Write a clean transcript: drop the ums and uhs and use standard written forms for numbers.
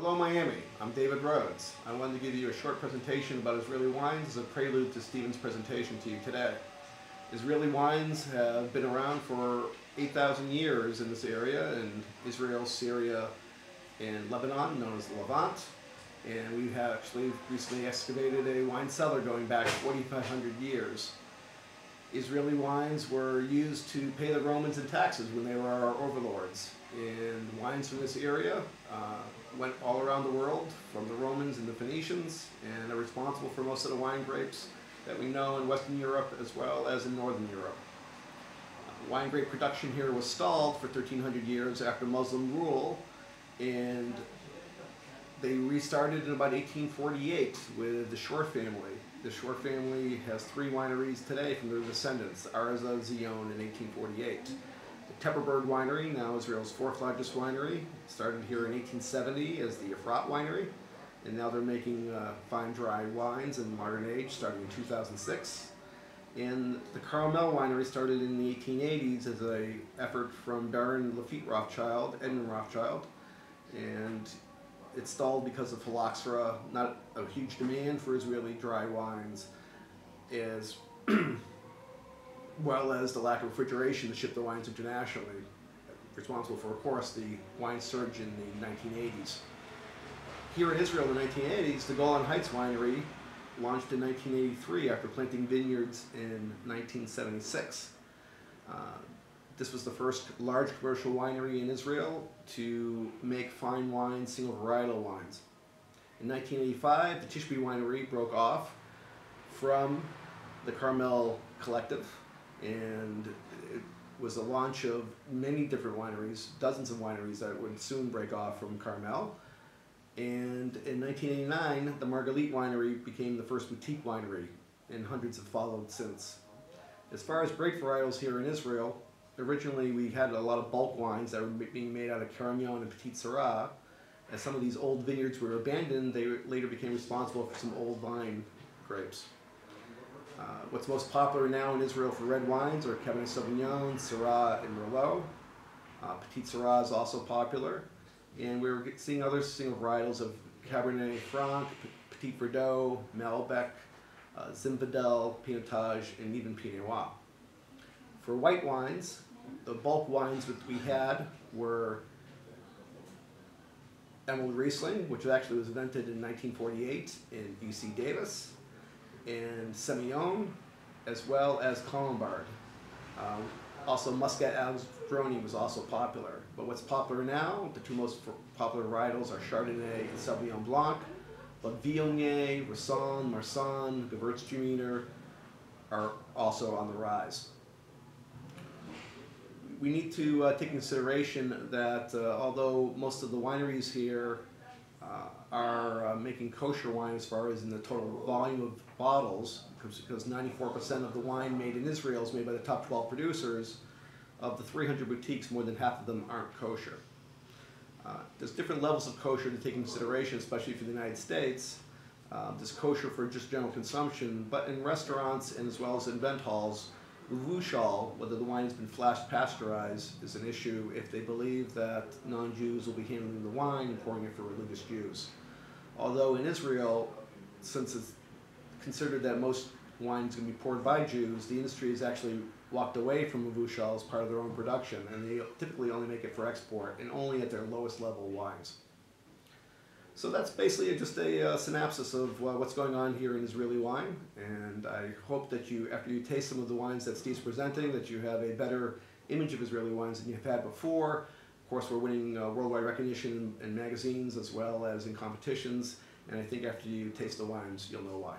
Hello Miami, I'm David Rhodes. I wanted to give you a short presentation about Israeli wines as a prelude to Stephen's presentation to you today. Israeli wines have been around for 8,000 years in this area in Israel, Syria, and Lebanon, known as the Levant. And we have actually recently excavated a wine cellar going back 4,500 years. Israeli wines were used to pay the Romans in taxes when they were our overlords. And wines from this area went all around the world, from the Romans and the Phoenicians, and are responsible for most of the wine grapes that we know in Western Europe as well as in Northern Europe. Wine grape production here was stalled for 1,300 years after Muslim rule, and they restarted in about 1848 with the Shore family. The Shore family has 3 wineries today from their descendants, Arza, Zion in 1848. The Tepperberg Winery, now Israel's 4th largest winery, started here in 1870 as the Efrat Winery, and now they're making fine dry wines in modern age starting in 2006. And the Carmel Winery started in the 1880s as an effort from Baron Lafitte Rothschild, Edmund Rothschild, and it stalled because of phylloxera, not a huge demand for Israeli dry wines, as well as the lack of refrigeration to ship the wines internationally, responsible for, of course, the wine surge in the 1980s. Here in Israel in the 1980s, the Golan Heights Winery launched in 1983 after planting vineyards in 1976. This was the first large commercial winery in Israel to make fine wine, single varietal wines. In 1985, the Tishbe Winery broke off from the Carmel Collective, and it was the launch of many different wineries, dozens of wineries that would soon break off from Carmel. And in 1989, the Margalit Winery became the first boutique winery, and hundreds have followed since. As far as grape varietals here in Israel, originally we had a lot of bulk wines that were being made out of Carignan and Petit Syrah. As some of these old vineyards were abandoned, they later became responsible for some old vine grapes. What's most popular now in Israel for red wines are Cabernet Sauvignon, Syrah, and Merlot. Petit Syrah is also popular. And we're seeing other single varietals of Cabernet Franc, Petit Verdot, Malbec, Zinfandel, Pinotage, and even Pinot Noir. For white wines, the bulk wines that we had were Emerald Riesling, which actually was invented in 1948 in UC Davis, and Semillon, as well as Colombard. Also, Muscat Aldroni was also popular. But what's popular now, the 2 most popular varietals are Chardonnay and Sauvignon Blanc, but Viognier, Roussanne, Marsanne, Gewürztraminer are also on the rise. We need to take into consideration that although most of the wineries here are making kosher wine as far as in the total volume of bottles, because 94% of the wine made in Israel is made by the top 12 producers, of the 300 boutiques, more than half of them aren't kosher. There's different levels of kosher to take into consideration, especially for the United States. There's kosher for just general consumption, but in restaurants and as well as in event halls, Vushal, whether the wine has been flash pasteurized, is an issue if they believe that non-Jews will be handling the wine and pouring it for religious Jews. Although in Israel, since it's considered that most wine is going to be poured by Jews, the industry has actually walked away from Vushal as part of their own production, and they typically only make it for export and only at their lowest level wines. So that's basically just a synopsis of what's going on here in Israeli wine, and I hope that you, after you taste some of the wines that Steve's presenting, that you have a better image of Israeli wines than you've had before. Of course, we're winning worldwide recognition in magazines as well as in competitions, and I think after you taste the wines, you'll know why.